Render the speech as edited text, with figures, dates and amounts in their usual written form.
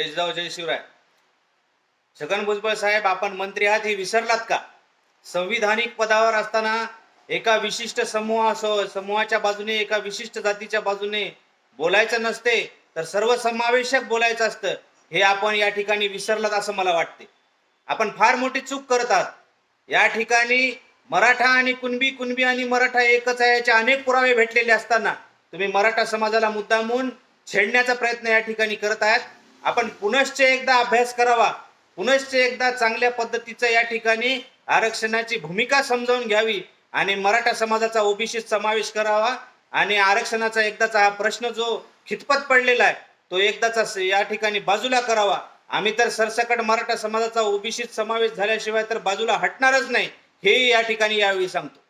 जय जिजाऊ जय शिवराय. छगन भुजबळ साहेब, आपण मंत्री आहात हे विसरलात का? संविधानिक पदावर असताना एका विशिष्ट समूहाच्या बाजूने, एका विशिष्ट जातीच्या बाजूने बोलायचं नसते, तर सर्वसमावेशक बोलायचं असतं. हे आपण या ठिकाणी विसरलात असं मला वाटते. आपण फार मोठी चूक करत आहात. या ठिकाणी मराठा आणि कुणबी, कुणबी आणि मराठा एकच आहे याचे अनेक पुरावे भेटलेले असताना तुम्ही मराठा समाजाला मुद्दामून छेडण्याचा प्रयत्न या ठिकाणी करत आहात. आपण पुनश्च एकदा अभ्यास करावा, पुनश्च एकदा चांगल्या पद्धतीचं या ठिकाणी आरक्षणाची भूमिका समजावून घ्यावी आणि मराठा समाजाचा ओबीसीत समावेश करावा आणि आरक्षणाचा एकदाचा हा प्रश्न जो खितपत पडलेला आहे तो एकदाचा या ठिकाणी बाजूला करावा. आम्ही तर सरसकट मराठा समाजाचा ओबीसीत समावेश झाल्याशिवाय तर बाजूला हटणारच नाही, हे या ठिकाणी यावेळी सांगतो.